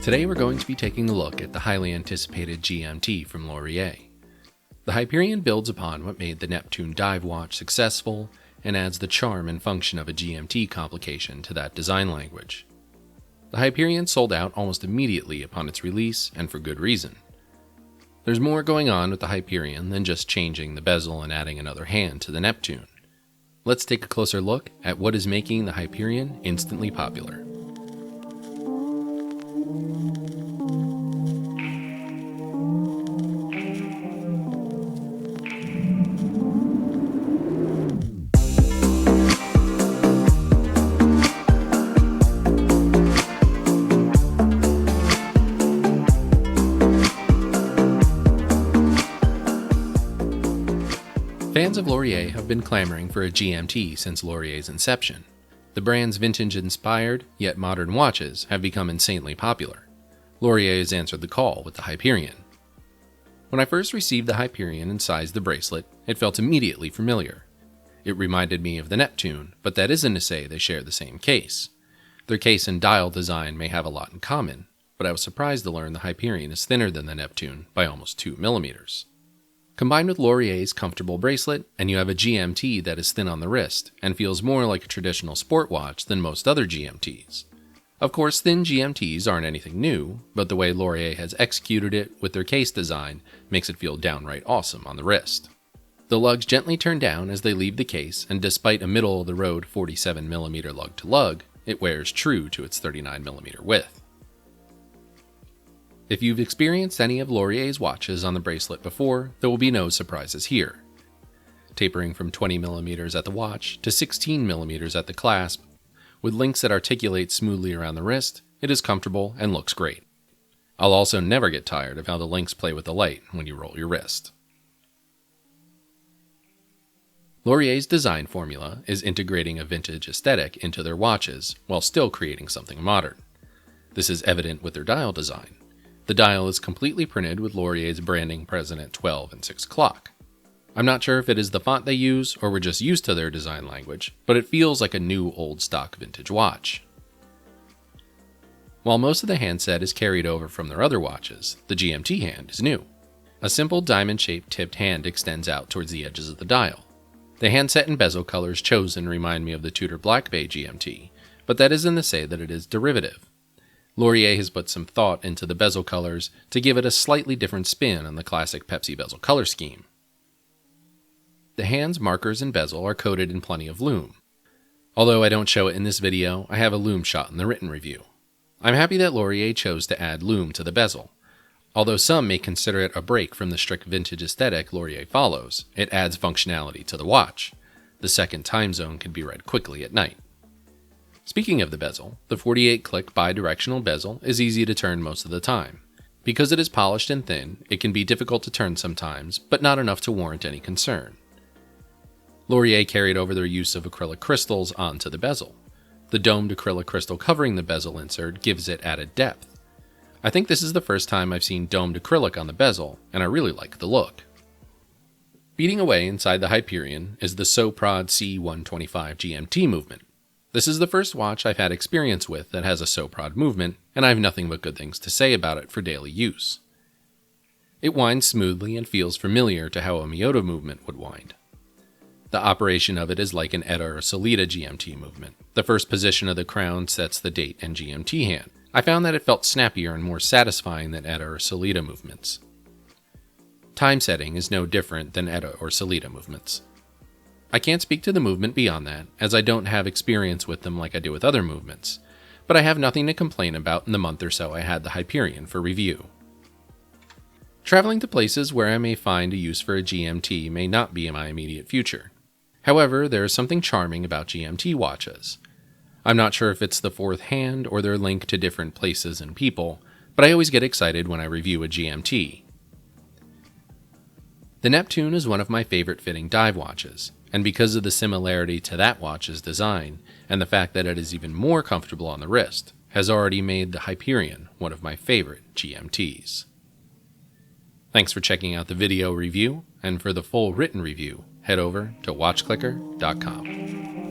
Today we're going to be taking a look at the highly anticipated GMT from Laurier. The Hyperion builds upon what made the Neptune dive watch successful and adds the charm and function of a GMT complication to that design language. The Hyperion sold out almost immediately upon its release, and for good reason. There's more going on with the Hyperion than just changing the bezel and adding another hand to the Neptune. Let's take a closer look at what is making the Hyperion instantly popular. Fans of Laurier have been clamoring for a GMT since Laurier's inception. The brand's vintage-inspired, yet modern watches have become insanely popular. Laurier has answered the call with the Hyperion. When I first received the Hyperion and sized the bracelet, it felt immediately familiar. It reminded me of the Neptune, but that isn't to say they share the same case. Their case and dial design may have a lot in common, but I was surprised to learn the Hyperion is thinner than the Neptune by almost 2 millimeters. Combined with Laurier's comfortable bracelet, and you have a GMT that is thin on the wrist and feels more like a traditional sport watch than most other GMTs. Of course, thin GMTs aren't anything new, but the way Laurier has executed it with their case design makes it feel downright awesome on the wrist. The lugs gently turn down as they leave the case, and despite a middle-of-the-road 47mm lug to lug, it wears true to its 39mm width. If you've experienced any of Laurier's watches on the bracelet before, there will be no surprises here. Tapering from 20mm at the watch to 16mm at the clasp, with links that articulate smoothly around the wrist, it is comfortable and looks great. I'll also never get tired of how the links play with the light when you roll your wrist. Laurier's design formula is integrating a vintage aesthetic into their watches while still creating something modern. This is evident with their dial design. The dial is completely printed with Laurier's branding present at 12 and 6 o'clock. I'm not sure if it is the font they use or we're just used to their design language, but it feels like a new old stock vintage watch. While most of the handset is carried over from their other watches, the GMT hand is new. A simple diamond-shaped tipped hand extends out towards the edges of the dial. The handset and bezel colors chosen remind me of the Tudor Black Bay GMT, but that isn't to say that it is derivative. Laurier has put some thought into the bezel colors to give it a slightly different spin on the classic Pepsi bezel color scheme. The hand's markers and bezel are coated in plenty of Lume. Although I don't show it in this video, I have a Lume shot in the written review. I'm happy that Laurier chose to add Lume to the bezel. Although some may consider it a break from the strict vintage aesthetic Laurier follows, it adds functionality to the watch. The second time zone can be read quickly at night. Speaking of the bezel, the 48-click bidirectional bezel is easy to turn most of the time. Because it is polished and thin, it can be difficult to turn sometimes, but not enough to warrant any concern. Laurier carried over their use of acrylic crystals onto the bezel. The domed acrylic crystal covering the bezel insert gives it added depth. I think this is the first time I've seen domed acrylic on the bezel, and I really like the look. Beating away inside the Hyperion is the SOPROD C125 GMT movement. This is the first watch I've had experience with that has a SOPROD movement, and I have nothing but good things to say about it for daily use. It winds smoothly and feels familiar to how a Miyota movement would wind. The operation of it is like an ETA or Sellita GMT movement. The first position of the crown sets the date and GMT hand. I found that it felt snappier and more satisfying than ETA or Sellita movements. Time setting is no different than ETA or Sellita movements. I can't speak to the movement beyond that, as I don't have experience with them like I do with other movements, but I have nothing to complain about in the month or so I had the Hyperion for review. Traveling to places where I may find a use for a GMT may not be in my immediate future. However, there is something charming about GMT watches. I'm not sure if it's the fourth hand or their link to different places and people, but I always get excited when I review a GMT. The Neptune is one of my favorite fitting dive watches, and because of the similarity to that watch's design, and the fact that it is even more comfortable on the wrist, has already made the Hyperion one of my favorite GMTs. Thanks for checking out the video review, and for the full written review, head over to watchclicker.com.